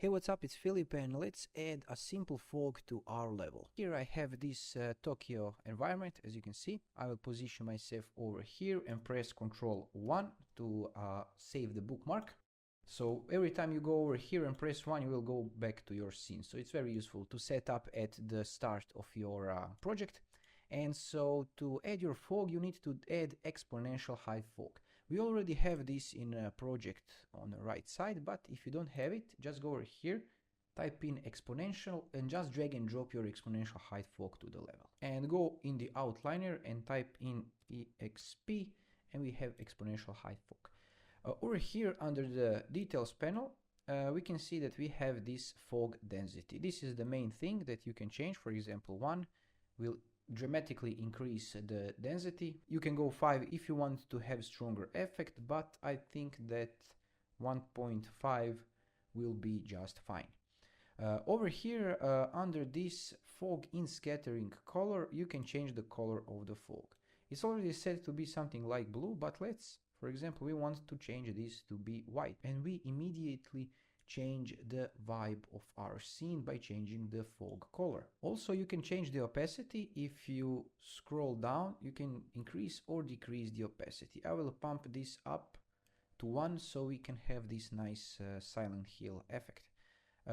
Hey, what's up, it's Filip, and let's add a simple fog to our level. Here I have this Tokyo environment. As you can see, I will position myself over here and press Ctrl 1 to save the bookmark. So every time you go over here and press 1, you will go back to your scene. So it's very useful to set up at the start of your project. And so to add your fog, you need to add Exponential Height Fog. We already have this in a project on the right side, but if you don't have it, just go over here, type in exponential and just drag and drop your Exponential Height Fog to the level. And go in the outliner and type in EXP and we have Exponential Height Fog. Over here under the details panel, we can see that we have this fog density. This is the main thing that you can change. For example, 1 will dramatically increase the density. You can go 5 if you want to have stronger effect, but I think that 1.5 will be just fine. Over here under this fog in scattering color, you can change the color of the fog. It's already set to be something like blue, but let's, for example, we want to change this to be white, and we immediately change the vibe of our scene by changing the fog color. Also, you can change the opacity. If you scroll down, you can increase or decrease the opacity. I will pump this up to 1 so we can have this nice Silent Hill effect.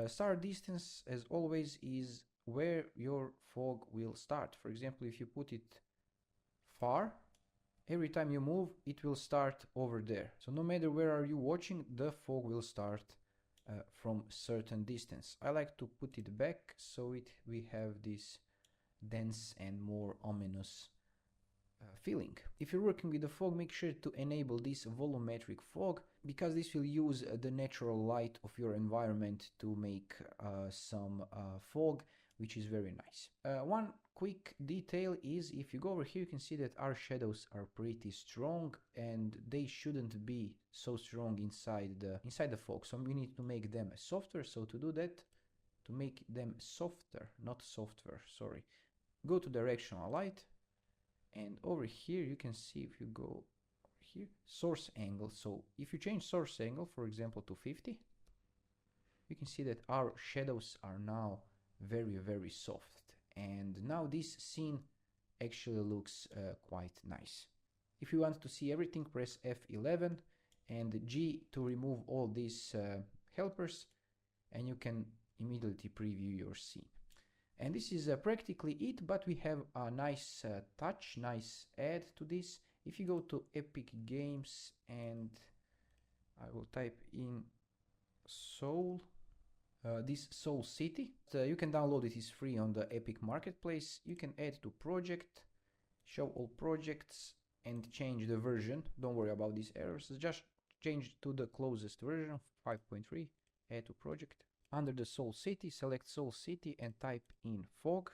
Start distance, as always, is where your fog will start. For example, if you put it far, every time you move, it will start over there. So no matter where are you watching, the fog will start from certain distance. I like to put it back so we have this dense and more ominous feeling. If you're working with the fog, make sure to enable this volumetric fog, because this will use the natural light of your environment to make some fog, which is very nice. One quick detail is, if you go over here, you can see that our shadows are pretty strong and they shouldn't be so strong inside the fog. So we need to make them softer. So to do that, to make them softer, not software, sorry, go to directional light, and over here you can see, if you go here, source angle. So if you change source angle, for example, to 50, you can see that our shadows are now very soft, and now this scene actually looks quite nice. If you want to see everything, press F11 and G to remove all these helpers, and you can immediately preview your scene. And this is practically it, but we have a nice touch, nice add to this. If you go to Epic Games and I will type in Soul, this Soul City, you can download it. It's free on the Epic Marketplace. You can add to project, show all projects, and change the version. Don't worry about these errors, just change to the closest version, 5.3, add to project. Under the Soul City, select Soul City and type in fog,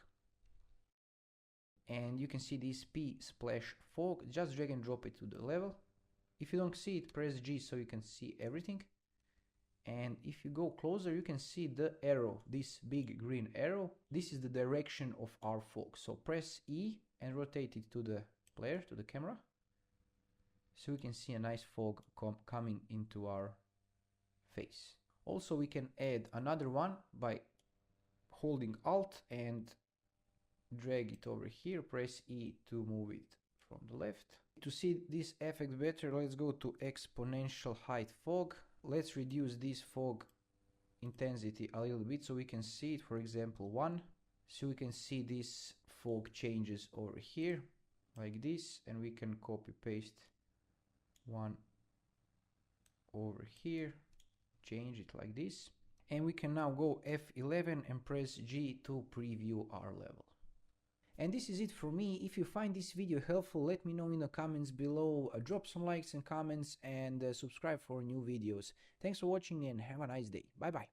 and you can see this P splash fog. Just drag and drop it to the level. If you don't see it, press G so you can see everything. And if you go closer, you can see the arrow, this big green arrow. This is the direction of our fog. So press E and rotate it to the player, to the camera, so we can see a nice fog coming into our face. Also, we can add another one by holding Alt and drag it over here. Press E to move it from the left. To see this effect better, let's go to Exponential Height Fog. Let's reduce this fog intensity a little bit so we can see it. For example, 1. So we can see this fog changes over here like this, and we can copy paste 1 over here, change it like this, and we can now go F11 and press G to preview our level. And this is it for me. If you find this video helpful, let me know in the comments below. Drop some likes and comments, and subscribe for new videos. Thanks for watching and have a nice day. Bye bye.